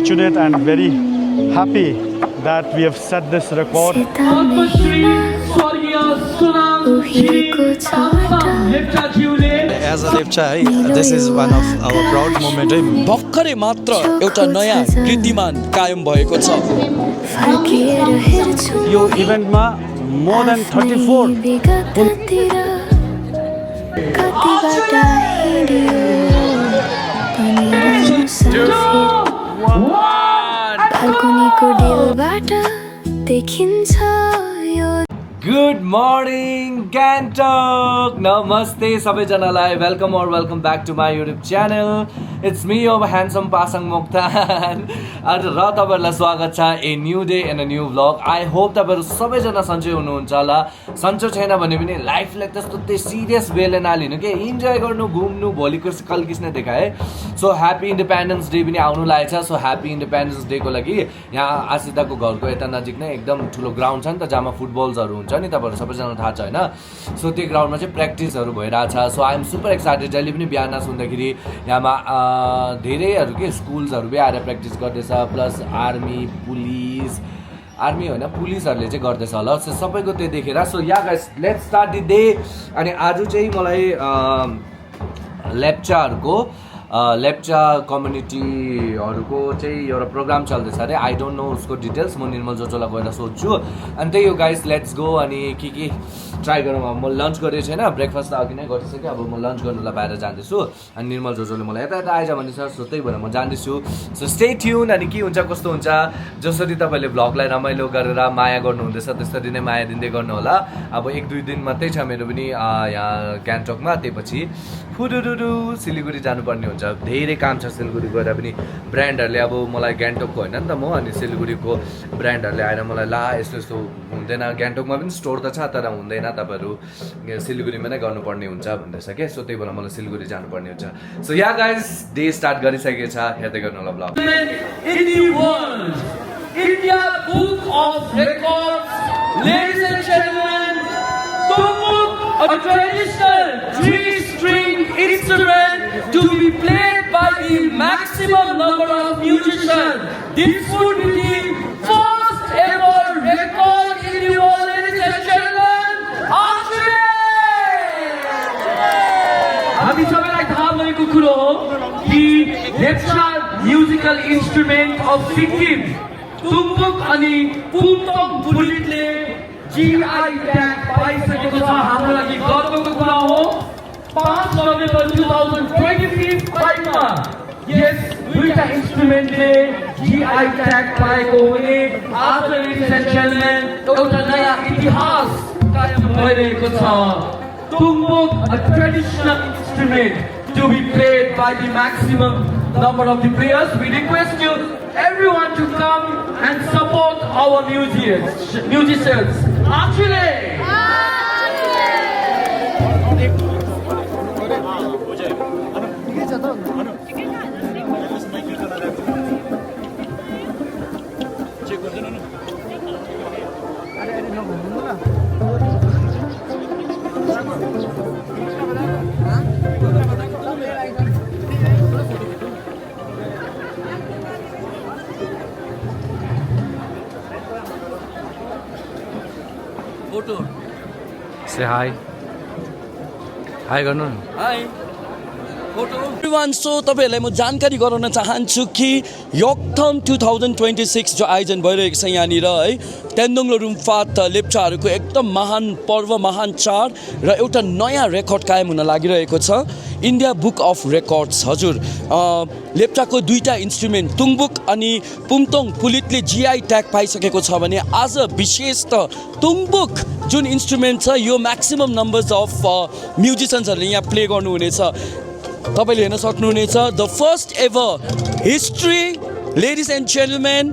fortunate and very happy that we have set this record. As a Lepcha, this is one of our proud moment. भर्खरै मात्र एउटा नयाँ कीर्तिमान कायम भएको छ। यो इभेन्टमा more than 34 Good morning, Gangtok! Namaste, sabaijanalai. Welcome or welcome back to my YouTube channel. It's me, your handsome Pasang Mokhtan. And tapaharulai swagat cha a new day and a new vlog. I hope tapaharu sabaijana sanjay hununcha होला. Sancho छैन भने पनि लाइफलाई त्यस्तो त्यही serious वेले नलिनु के enjoy गर्नु घुम्नु भोलिको कल किसने देखाए. सो ह्यापी इन्डिपेन्डेन्स डे पनि आउनु लागेछ. सो ह्यापी इन्डिपेन्डेन्स डे को लागि यहाँ आसिताको घरको यता नजिक नै एकदम ठुलो ग्राउन्ड छ नि त जहाँ फुटबल्सहरु हुन्छ नि तपाईहरु सबैजना थाहा छ हैन. सो त्यो ग्राउन्डमा चाहिँ प्र्याक्टिसहरु भइराछ. So I am super excited. जहिले पनि बिहान सुन्दाखेरि यहाँमा धेरैहरु के स्कुल्सहरु भी आएर प्र्याक्टिस गर्दैछ प्लस आर्मी पुलिस आर्मी होइन पुलिसहरुले चाहिँ गर्दैछ होला. सो सबैको त्यो देखेर so yeah guys let's start the day. अनि आज चाहिँ मलाई लेप्चाहरुको लेप्चा कम्युनिटीहरुको चाहिँ एउटा प्रोग्राम चल्दैछ अरे. आई डोन्ट नो उसको डिटेल्स. म निर्मल जोजोलाई गएर सोध्छु. अनि त्यही हो गाइस लेट्स गो. अनि के ट्राई गरौँ. अब म लन्च गरेको छैन. ब्रेकफास्ट त अघि नै गरिसकेँ. अब म लन्च गर्नुलाई बाहिर जाँदैछु. अनि निर्मल जोजोले मलाई यता यता आइज भनिन्छ. सो त्यही भएर म जाँदैछु. So stay tune. अनि के हुन्छ कस्तो हुन्छ जसरी तपाईँले भ्लगलाई रमाइलो गरेर माया गर्नुहुँदैछ त्यसरी नै माया दिँदै गर्नु होला. अब 1-2 दिन मात्रै छ मेरो पनि यहाँ गान्तोकमा. त्यसपछि फुडुडुडु सिलिगुडी जानुपर्ने हुन्छ. धेरै काम छ सिलगढी गएर पनि. ब्रान्डहरुले अब मलाई गान्तोकको होइन नि त म. अनि सिलगढीको ब्रान्डहरुले आएर मलाई ला यस्तो यस्तो हुँदैन. गान्तोकमा पनि स्टोर त छ तर हुँदैन. तपाईहरु सिलगढीमा नै गर्नुपर्ने हुन्छ भन्दैछ के. सो त्यही भएर मलाई सिलगढी जानुपर्ने हुन्छ. सो या गाइस डे स्टार्ट गरिसकेको छ. हेर्दै गर्नु होला blog. India Book of Records, ladies and gentlemen, Tumbuk, a traditional 3-string instrument to be played by the maximum number of musicians. This would be the first ever record in the world, ladies and gentlemen. हामी सबैलाई थाहा भएको कुरो हो कि Lepcha musical instrument of Sikkim tumbuk अनि पुमतोङ पुलिसले GI tag पाइसकेको छ. हाम्रो लागि गर्वको कुरा हो. 5 नोभेम्बर 2025 मा यस दुईटा इन्स्ट्रुमेन्टले जीआई ट्याग पाएको हुने आज लेडिज एन्ड जेन्टलमेन एउटा नयाँ इतिहास कायम भइरहेको छ. Tumbuk, a traditional instrument to be played by the maximum number of the players. We request you, everyone, to come and support our musicians. Actually! Say hi. Hi गर्नु. Hi. Everyone. So तपाईहरुलाई म जानकारी गराउन चाहन्छु कि योक्थम 2026 जो आयोजन भइरहेको छ यहाँनिर है तेन्दुङ रुम्फात लेप्चाहरूको एकदम महान पर्व महान चाड र एउटा नयाँ रेकर्ड कायम हुन लागिरहेको छ. India book of records. हजुर लेप्चाको दुईटा इन्स्ट्रुमेन्ट तुङबुक अनि पुमतोङ पुलितले जीआई ट्याग पाइसकेको छ भने आज विशेष त तुङबुक जुन इन्स्ट्रुमेन्ट छ यो म्याक्सिमम नम्बर्स अफ म्युजिसियन्सहरूले यहाँ प्ले गर्नुहुनेछ. तपाईले हेर्न सक्नुहुनेछ the first ever history ladies and gentlemen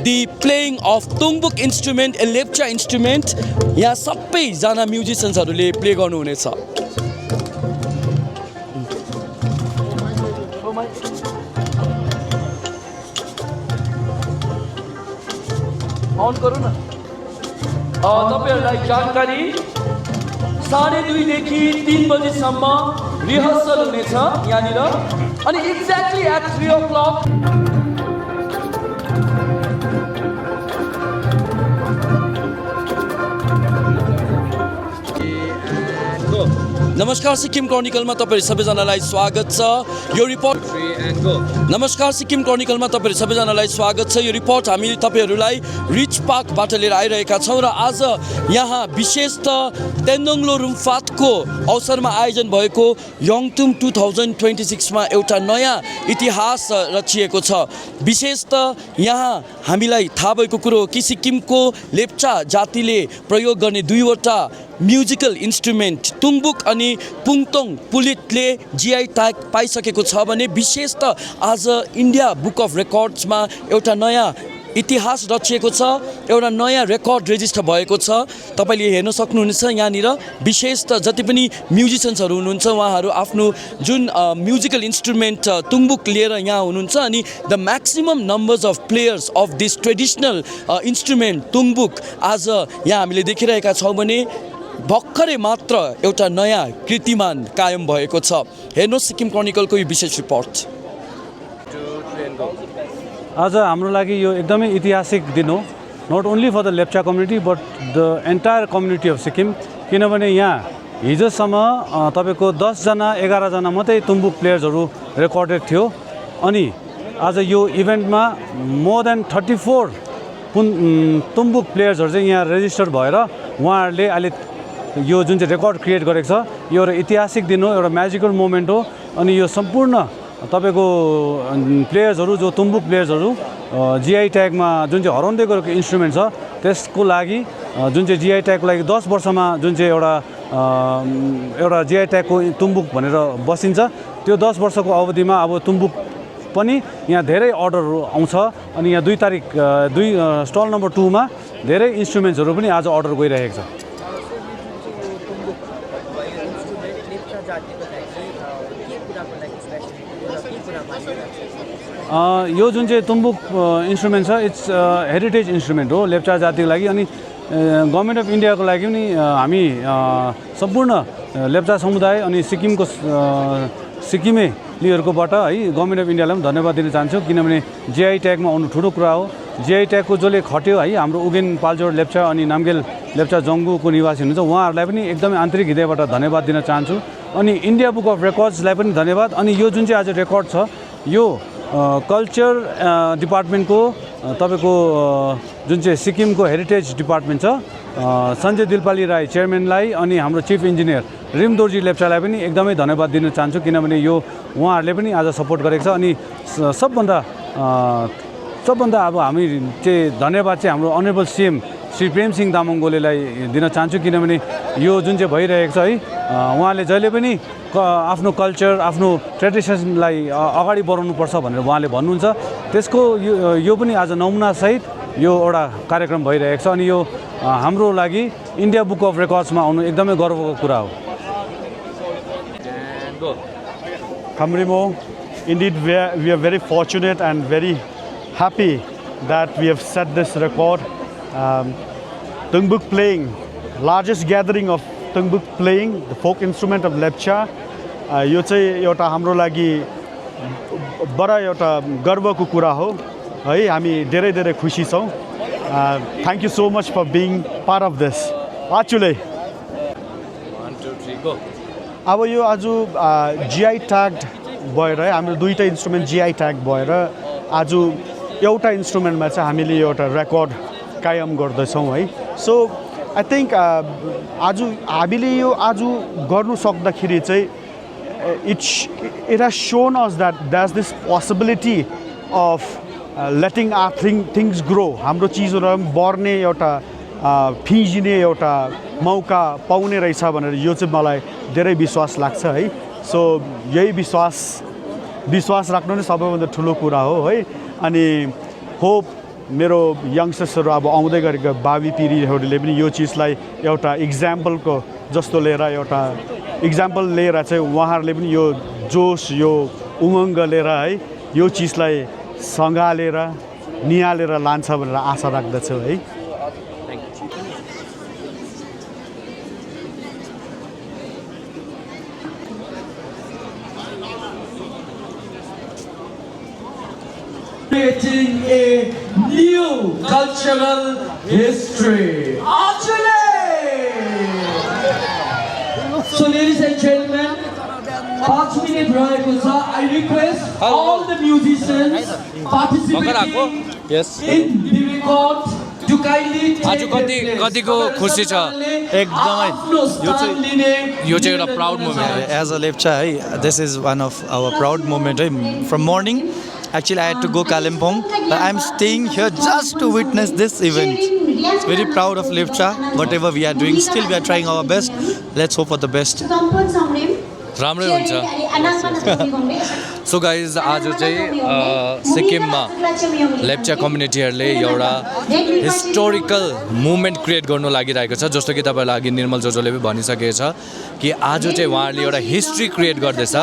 the playing of Tumbuk instrument, a lepcha instrument. यहाँ सबैजना म्युजिसियन्सहरूले प्ले गर्नुहुनेछ. अन गरौँ न. तपाईहरुलाई जानकारी 2:30 देखि 3 बजेसम्म रिहर्सल हुनेछ यहाँनिर. अनि एक्ज्याक्टली एट 3 o'clock नमस्कार सिक्किम क्रोनिकलमा तपाईहरु सबैजनालाई स्वागत छ। यो रिपोर्ट नमस्कार सिक्किम क्रोनिकलमा तपाईहरु सबैजनालाई स्वागत छ। यो रिपोर्ट हामी तपाईहरुलाई रिच पार्कबाट लिएर आइरहेका छौं र आज यहाँ विशेषतः तेन्नोङ लुम्फातको अवसरमा आयोजन भएको यङथुम 2026 मा एउटा नयाँ इतिहास रचिएको छ। विशेषतः यहाँ हामीलाई थाहा भएको कुरो हो कि सिक्किमको लेप्चा जातिले प्रयोग गर्ने दुईवटा म्युजिकल इन्स्ट्रुमेन्ट तुम्बुक अनि पुङतोङ पुलिटले जीआई ट्याग पाइसकेको छ भने विशेषतः आज इन्डिया बुक अफ रेकर्ड्समा एउटा नयाँ इतिहास रचिएको छ, एउटा नयाँ रेकर्ड रेजिस्टर भएको छ। तपाईले हेर्न सक्नुहुनेछ यहाँनिर विशेषतः जति पनि म्युजिसियन्सहरू हुनुहुन्छ उहाँहरू आफ्नो जुन म्युजिकल इन्स्ट्रुमेन्ट तुम्बुक लिएर यहाँ हुनुहुन्छ अनि the maximum numbers of players of this traditional instrument tumbuk आज यहाँ हामीले देखिरहेका छौँ भने भर्खरै मात्र एउटा नयाँ कीर्तिमान कायम भएको छ। हेर्नुहोस् सिक्किम क्रोनिकलको यो विशेष रिपोर्ट। आज हाम्रो लागि यो एकदमै ऐतिहासिक दिन हो, not only for the Lepcha community but the entire community of Sikkim. किनभने यहाँ हिजोसम्म तपाईको 10 जना 11 जना मात्रै तुम्बुक प्लेयर्सहरू रेकर्डेड थियो अनि आज यो इभेन्टमा मोर देन 34 तुम्बुक प्लेयर्सहरू चाहिँ यहाँ रेजिस्टर भएर उहाँहरूले अहिले यो जुन चाहिँ रेकर्ड क्रिएट गरेको छ यो एउटा ऐतिहासिक दिन हो, एउटा म्याजिकल मोमेन्ट हो। अनि यो सम्पूर्ण तपाईको प्लेयर्सहरू जो तुम्बुक प्लेयर्सहरू जीआई ट्यागमा जुन चाहिँ हराउँदै गएको इन्स्ट्रुमेन्ट छ त्यसको लागि जुन चाहिँ जीआई ट्यागको लागि 10 वर्षमा जुन चाहिँ एउटा जीआई ट्यागको तुम्बुक भनेर बसिन्छ त्यो 10 वर्षको अवधिमा अब तुम्बुक पनि यहाँ धेरै अर्डरहरू आउँछ अनि यहाँ 2 तारिक स्टल नम्बर 2 मा धेरै इन्स्ट्रुमेन्ट्सहरू पनि आज अर्डर गइरहेको छ। यो जुन चाहिँ तुम्बुक इन्स्ट्रुमेन्ट छ इट्स हेरिटेज इन्स्ट्रुमेन्ट हो लेप्चा जातिको लागि अनि गभर्मेन्ट अफ इन्डियाको लागि पनि हामी सम्पूर्ण लेप्चा समुदाय अनि सिक्किमेलीहरूकोबाट है गभर्मेन्ट अफ इन्डियालाई पनि धन्यवाद दिन चाहन्छु किनभने जीआई ट्यागमा आउनु ठुलो कुरा हो। जीआई ट्यागको जसले खट्यो है हाम्रो उगेन पाल्जोर लेप्चा अनि नामगेल लेप्चा जङ्गुको निवासी हुनुहुन्छ उहाँहरूलाई पनि एकदमै आन्तरिक हृदयबाट धन्यवाद दिन चाहन्छु अनि इन्डिया बुक अफ रेकर्ड्सलाई पनि धन्यवाद। अनि यो जुन चाहिँ आज रेकर्ड छ यो कल्चर डिपार्टमेन्टको तपाईको जुन चाहिँ सिक्किमको हेरिटेज डिपार्टमेन्ट छ सञ्जय दिलपाली राई चेयरम्यानलाई अनि हाम्रो चिफ इन्जिनियर रिम दोर्जी लेप्चालाई पनि एकदमै धन्यवाद दिन चाहन्छु किनभने यो उहाँहरूले पनि आज सपोर्ट गरेको छ। अनि सबभन्दा अब हामी चाहिँ धन्यवाद चाहिँ हाम्रो अनरेबल सिएम श्री प्रेमसिंह तामाङ गोलेलाई दिन चाहन्छु किनभने यो जुन चाहिँ भइरहेको छ है उहाँले जहिले पनि आफ्नो कल्चर आफ्नो ट्रेडिसनलाई अगाडि बढाउनुपर्छ भनेर उहाँले भन्नुहुन्छ त्यसको यो पनि आज नमुनासहित यो एउटा कार्यक्रम भइरहेको छ अनि यो हाम्रो लागि इन्डिया बुक अफ रेकर्ड्समा आउनु एकदमै गर्वको कुरा हो। Kamrimo, indeed we are very fortunate and very happy that we have set this record. Tungbuk playing, largest gathering of Tungbuk playing, the folk instrument of Lepcha. यो चाहिँ एउटा हाम्रो लागि बडा एउटा गर्वको कुरा हो है, हामी धेरै धेरै खुसी छौँ। Thank you so much for being part of this. आचुले 1 2 3 गो। अब यो आज जीआई ट्याग भएर हाम्रो दुईटा इन्स्ट्रुमेन्ट जीआई ट्याग भएर आज एउटा इन्स्ट्रुमेन्टमा चाहिँ हामीले एउटा रेकर्ड कायम गर्दैछौँ है। सो आई थिङ्क आज हामीले यो आज गर्नु सक्दाखेरि चाहिँ it has shown us that there's this possibility of letting our things grow. हाम्रो चिजहरु बढ्ने एउटा फिजिने एउटा मौका पाउने रहेछ भनेर यो चाहिँ मलाई धेरै विश्वास लाग्छ है। सो यही विश्वास राख्नु नै सबैभन्दा ठुलो कुरा हो है। अनि होप मेरो यंगस्टर्सहरु अब आउँदै गरेको भावी पिढीहरुले पनि यो चिजलाई एउटा एक्जाम्पलको जस्तो लिएर एउटा एक्जाम्पल लिएर चाहिँ उहाँहरूले पनि यो जोश यो उमङ्ग लिएर है यो चिजलाई सँगालेर निहालेर लान्छ भनेर आशा राख्दछु है। Creating a new cultural history. So ladies and gentlemen, 5 minute रहेको छ I request all the musicians participating in the record to kindly आज कतिको खुसी छ एकदमै यो चाहिँ एउटा proud moment as a Lepcha है this is one of our proud moment है from morning actually I had to go Kalimpong but I am staying here just to witness this event. It's very proud of Lepcha, whatever we are doing. Still we are trying our best. Let's hope for the best. राम्रै हुन्छ so guys आज चाहिँ सिक्किममा लेप्चा कम्युनिटीहरूले एउटा historical movement create गर्नु लागिरहेको छ जस्तो कि तपाईँलाई अघि निर्मल जोजोले पनि भनिसकेको छ कि आज चाहिँ उहाँहरूले एउटा हिस्ट्री क्रिएट गर्दैछ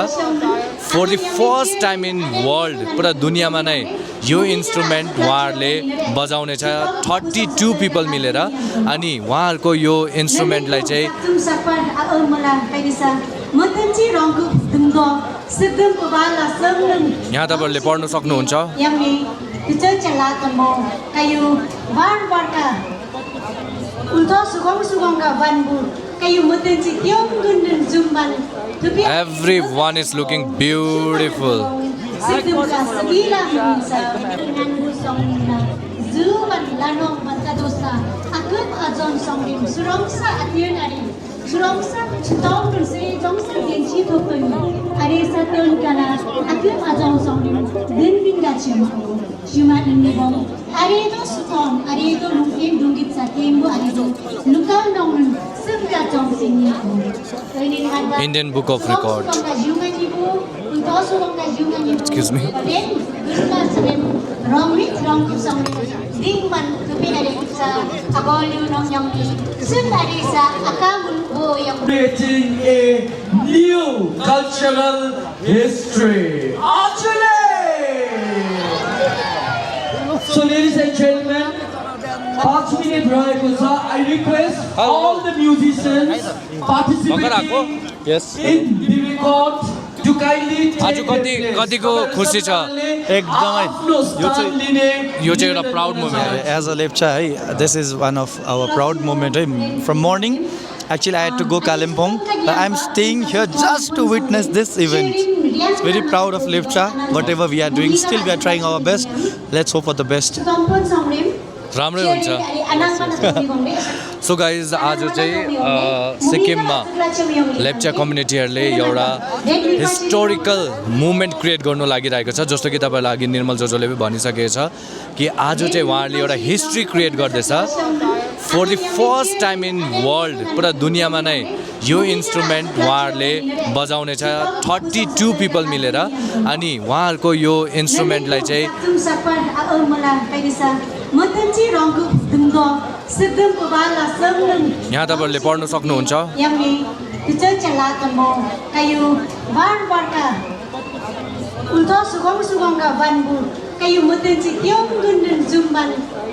for the first time in world पुरा दुनियाँमा नै यो इन्स्ट्रुमेन्ट उहाँहरूले बजाउने छ 32 पिपल मिलेर अनि उहाँहरूको यो इन्स्ट्रुमेन्टलाई चाहिँ यहाँ तपाईँहरूले पढ्नु सक्नुहुन्छ Everyone is looking beautiful. Indian Book of Record. Excuse me. Creating a new cultural history. So ladies and gentlemen, 5 minute रहेको छ I request all the musicians participating in the record to kindly आज कतिको खुसी छ एकदमै यो चाहिँ एउटा proud moment as a Lepcha है this is one of our proud moment है from morning actually I had to go Kalimpong but I am staying here just to witness this event. It's very proud of Lepcha, whatever we are doing. Still we are trying our best. Let's hope for the best. राम्रै हुन्छ so guys आज चाहिँ सिक्किममा लेप्चा कम्युनिटीहरूले एउटा historical movement create गर्नु लागिरहेको छ जस्तो कि तपाईँलाई अघि निर्मल जोजोले पनि भनिसकेको छ कि आज चाहिँ उहाँहरूले एउटा हिस्ट्री क्रिएट गर्दैछ for the first time in world पुरा दुनियाँमा नै यो इन्स्ट्रुमेन्ट उहाँहरूले बजाउने छ 32 पिपल मिलेर अनि उहाँहरूको यो इन्स्ट्रुमेन्टलाई चाहिँ यहाँ तपाईँहरूले पढ्नु सक्नुहुन्छ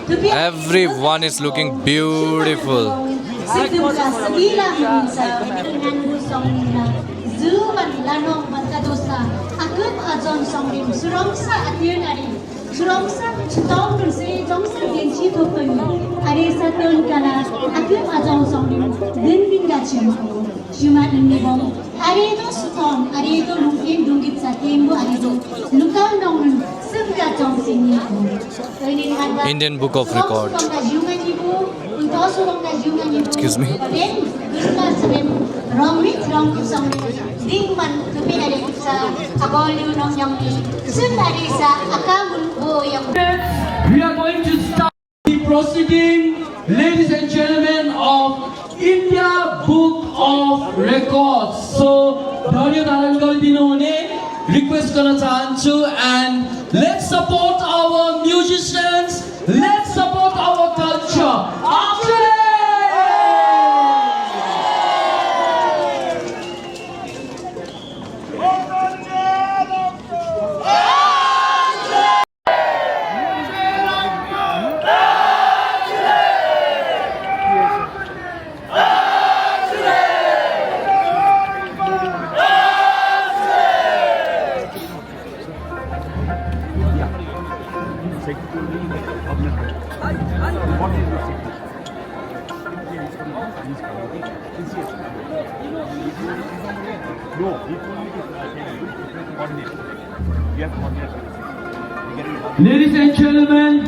Everyone is looking beautiful. Indian Book of Record. Excuse me. We are going to start the proceeding, ladies and gentlemen, of India Book of Records. So, धैर्य धारण गरिदिनु हुने request गर्न चाहन्छु and let's support our musicians, let's support our culture. Security of the Ladies and gentlemen,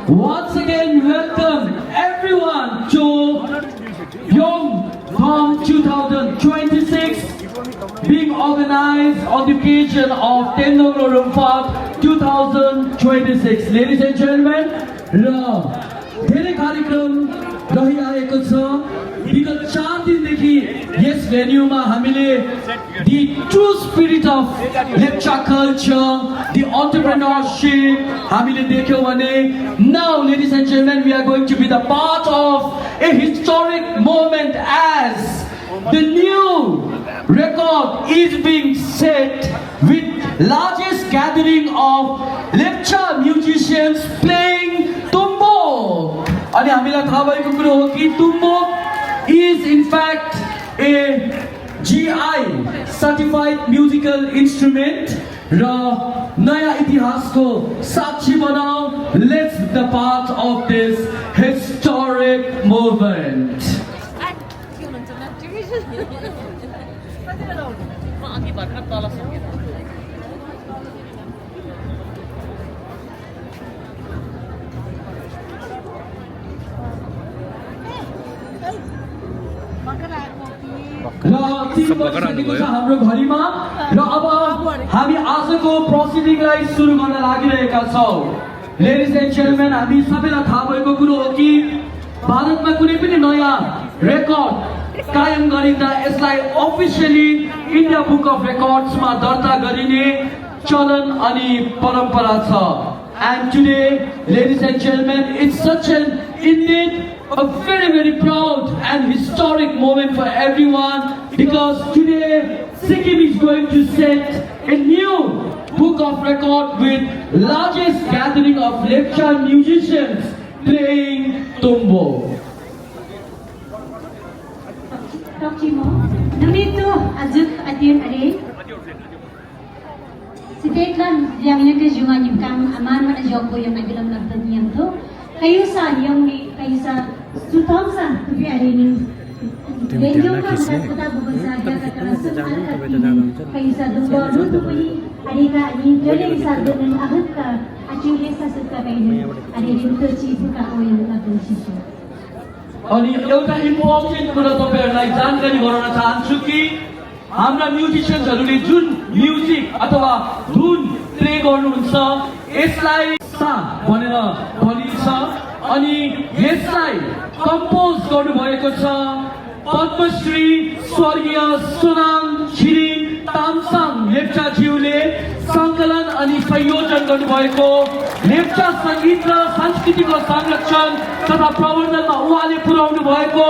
once again welcome everyone to Yeongthong 2026 being organized on the occasion of Tendonglo Rumpat 2026. Ladies and gentlemen, धेरै कार्यक्रम रहिआएको छ विगत 4 दिनदेखि यस भेन्यूमा हामीले the true spirit of Lepcha culture, the entrepreneurship हामीले देख्यौं भने now ladies and gentlemen we are going to be the part of a historic moment as the new record is being set with largest gathering of Lepcha musicians playing tumbok. अनि हामीलाई थाहा भएको कुरो हो कि tumbok is in fact a GI certified musical instrument र नयाँ इतिहासको साक्षी बनाऊ. Let's be the part of this historic movement. र तिन बजिसकेको छ हाम्रो घडीमा र अब हामी आजको प्रोसिडिङलाई सुरु गर्न लागिरहेका छौं. लेडिज एन्ड जेन्टलमेन, हामी सबैलाई थाहा भएको कुरो हो कि भारतमा कुनै पनि नयाँ रेकर्ड कायम गरिँदा यसलाई अफिसियली इन्डिया बुक अफ रेकर्ड्समा दर्ता गरिने चलन अनि परम्परा छ. And today, ladies and gentlemen, it's such an indeed a very proud and historic moment for everyone because today Sikkim is going to set a new book of record with largest gathering of Lepcha musicians playing tumbo. Tokimo, namito azuk atir are. Sitetlan yang ke jungan yung kang aman mana joko yung nagbilang nagtanyang to. Kayo sa yung kayo sa sutongsa tubi are ni. Benjong ka kata bubasa kata sutan kayo sa dugo tubi are ka ni jole sa doon agut ka achule sa suka kayo are ni to chifu ka o yung nagtanyang. अनि एउटा important कुरा तपाईहरुलाई जानकारी गराउन चाहन्छु कि हाम्रा म्युजिशियन्सहरुले जुन म्युजिक अथवा धुन प्ले गर्नुहुन्छ यसलाई सा भनेर भनिन्छ अनि यसलाई कम्पोज गर्नुभएको छ पद्मश्री स्वर्गीय सोनाम छिरिङ तामसाङ लेप्चा ज्यूले संकलन अनि संयोजन गर्नुभएको लेप्चा संगीत र संस्कृतिको संरक्षण तथा प्रवर्धनमा उहाँले पुर्याउनु भएको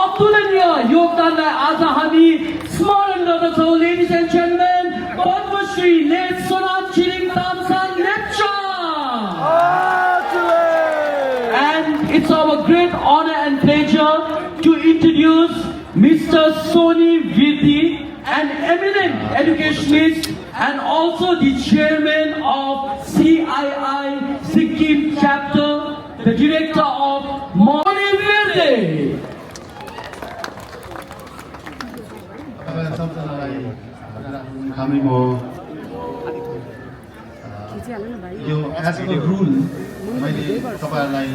अतुलनीय योगदानलाई आज हामी स्मरण गर्दछौं. Ladies and gentlemen, Padma Shri late Sonam Tshering Tamsang Lepcha. And it's our great honor and pleasure to introduce Mr. Soni Virdi, an eminent educationist and also the chairman of CII Sikkim chapter, the director of Soni Virdi. यो as a rule मैले तपाईहरुलाई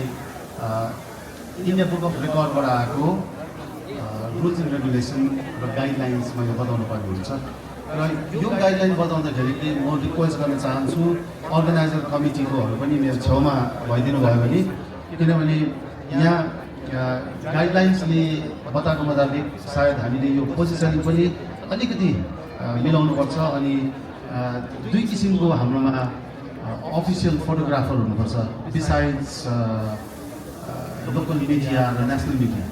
India book of रेकर्डबाट आएको rules and regulation र guidelines मैले बताउनु पर्ने हुन्छ र यो गाइडलाइन बताउँदाखेरि म रिक्वेस्ट गर्न चाहन्छु अर्गनाइजर कमिटीकोहरू पनि मेरो छेउमा भइदिनु भयो भने किनभने यहाँ गाइडलाइन्सले बताएको मुताबिक सायद हामीले यो पोजिसनिङ पनि अलिकति मिलाउनुपर्छ अनि दुई किसिमको हाम्रोमा अफिसियल फोटोग्राफर हुनुपर्छ बिसाइड्स लोकल मिडिया र नेसनल मिडिया.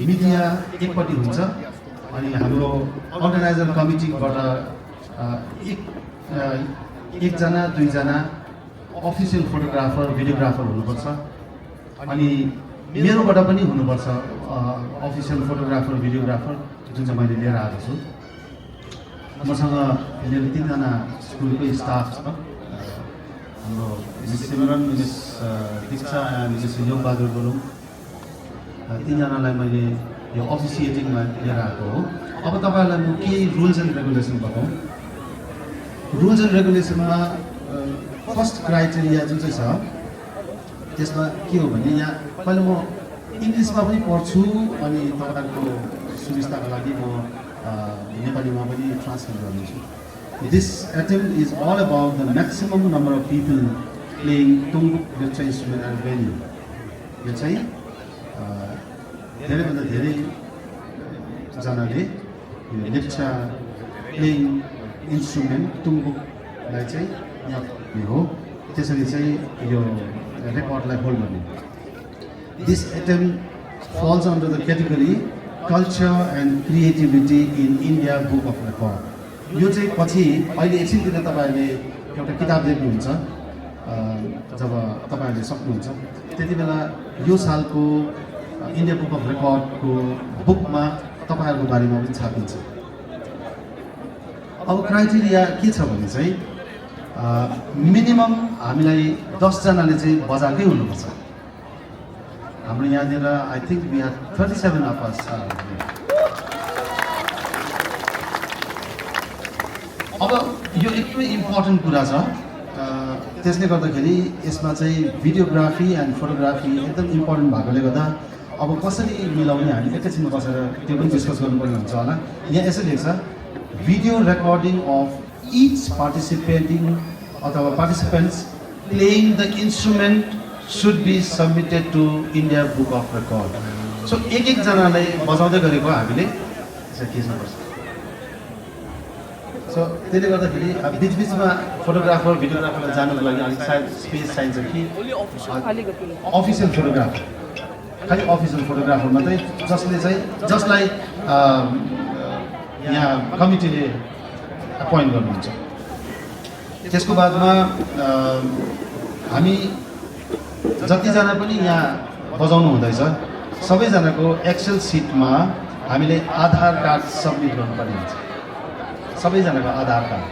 मिडिया एकपट्टि हुन्छ अनि हाम्रो अर्गनाइजर कमिटीबाट एकजना दुईजना अफिसियल फोटोग्राफर भिडियोग्राफर हुनुपर्छ अनि मेरोबाट पनि हुनुपर्छ अफिसियल फोटोग्राफर भिडियोग्राफर जुन चाहिँ मैले लिएर आएको छु. मसँग मेरो 3 जना स्कुलकै स्टाफ छ. हाम्रो miss Simran, miss Diksha and miss Yogbahadur Gurung तिनजनालाई मैले यो अफिसिएटिङमा लिएर आएको हो। अब तपाईँहरूलाई म केही रुल्स एन्ड रेगुलेसन बताउँ। रुल्स एन्ड रेगुलेसनमा फर्स्ट क्राइटेरिया जुन चाहिँ छ त्यसमा के हो भने यहाँ पहिला म इङ्ग्लिसमा पनि पढ्छु अनि तपाईँहरूको सुविस्ताको लागि म नेपालीमा पनि ट्रान्सलेट गर्नेछु। This attempt is all about the maximum number of people playing Tumbuk lepcha instrument and venue. यो चाहिँ धेरैभन्दा धेरै जनाले यो लेप्चा प्लेइङ इन्स्ट्रुमेन्ट तुम्बुकलाई चाहिँ यहाँ हो, त्यसरी चाहिँ यो रेकर्डलाई होल्ड गर्ने। This attempt falls under the category culture and creativity in India Book of Record. यो चाहिँ पछि अहिले एकछिनतिर तपाईँहरूले एउटा किताब देख्नुहुन्छ, जब तपाईँहरूले सक्नुहुन्छ त्यति बेला यो सालको इन्डिया बुक अफ रेकर्डको बुकमा तपाईँहरूको बारेमा पनि छापिन्छ। अब क्राइटेरिया के छ भने चाहिँ मिनिमम हामीलाई 10 जनाले चाहिँ बजाएकै हुनुपर्छ। हाम्रो यहाँनिर I think we are 37 of us. अब यो एकदमै इम्पोर्टेन्ट कुरा छ, त्यसले गर्दाखेरि यसमा चाहिँ भिडियोग्राफी एन्ड फोटोग्राफी एकदम इम्पोर्टेन्ट भएकोले गर्दा अब कसरी मिलाउने हामी एकैछिन बसेर त्यो पनि डिस्कस गर्नुपर्ने हुन्छ होला। यहाँ यसरी लेख्छ video recording of each participating अथवा participants playing the instrument should be submitted to India book of record. So एकजनालाई बजाउँदै गरेको हामीले खिच्नुपर्छ। सो त्यसले गर्दाखेरि बिचबिचमा फोटोग्राफर भिडियोग्राफरलाई जानुको लागि अलिक सायद स्पेस चाहिन्छ कि अफिसियल फोटोग्राफर, खालि अफिसियल फोटोग्राफर मात्रै जसलाई यहाँ कमिटीले एपोइन्ट गर्नुहुन्छ। त्यसको बादमा हामी जतिजना पनि यहाँ बजाउनु हुँदैछ सबैजनाको एक्सेल सिटमा हामीले आधार कार्ड सबमिट गर्नुपर्ने हुन्छ, सबैजनाको आधार कार्ड।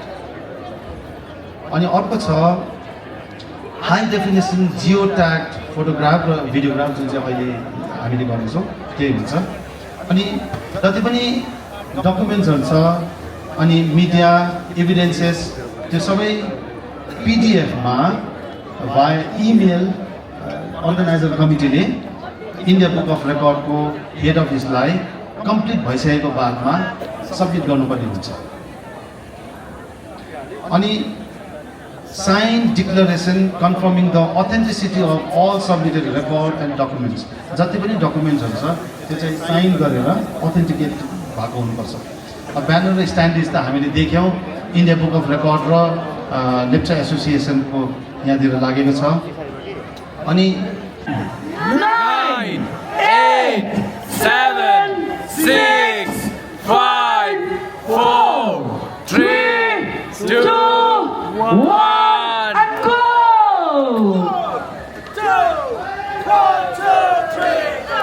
अनि अर्को छ high definition Jio tag photograph र भिडियोग्राफ जुन चाहिँ अहिले हामीले गर्नेछौँ त्यही हुन्छ। अनि जति पनि डकुमेन्ट्सहरू छ अनि मिडिया एभिडेन्सेस त्यो सबै पिडिएफमा भाया इमेल अर्गनाइजर कमिटीले इन्डिया बुक अफ रेकर्डको हेड अफिसलाई कम्प्लिट भइसकेको बादमा सबमिट गर्नुपर्ने हुन्छ। अनि sign declaration confirming the authenticity of all submitted record and documents, जति पनि डकुमेन्ट्सहरू छ त्यो चाहिँ साइन गरेर अथेन्टिकेट भएको हुनुपर्छ। ब्यानर र स्ट्यान्डिज त हामीले देख्यौँ इन्डिया बुक अफ रेकर्ड र लेप्चा एसोसिएसनको यहाँतिर लागेको छ। अनि 9, 8, 7, 6, 5, 4, 3, 2, 1, and go! 2, 1, 2, 3, go!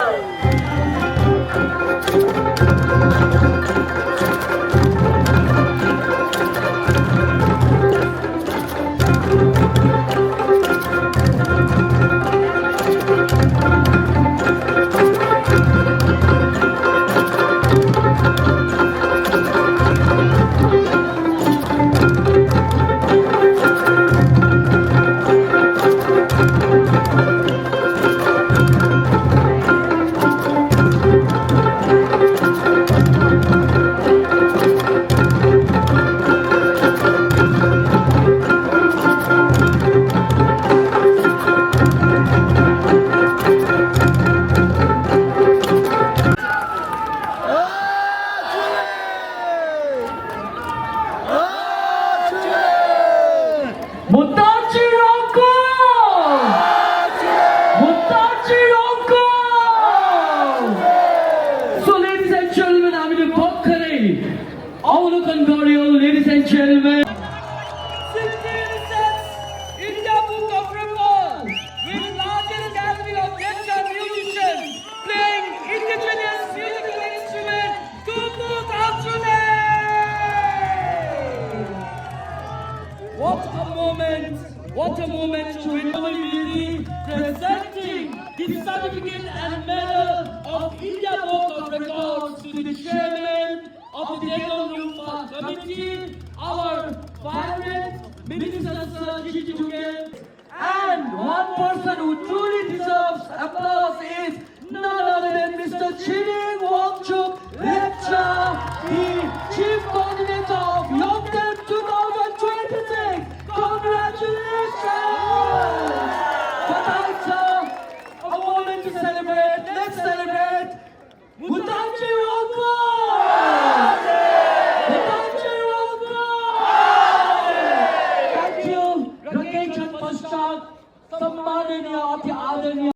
Ladies and gentlemen, India Book of Record with largest gathering of lepcha musicians playing indigenous musical instrument, Tumbuk Arjune! What a moment to witness presenting the certificate and medal of the Tendong Lumpa committee, our vibrant Minister Gigi Dugan, and one person who truly deserves applause is none other than Mr. Chiring Wangchuk Lepcha, the Chief Coordinator of Yongtan 2026. Congratulations! But a moment to celebrate. Let's celebrate. Mutanji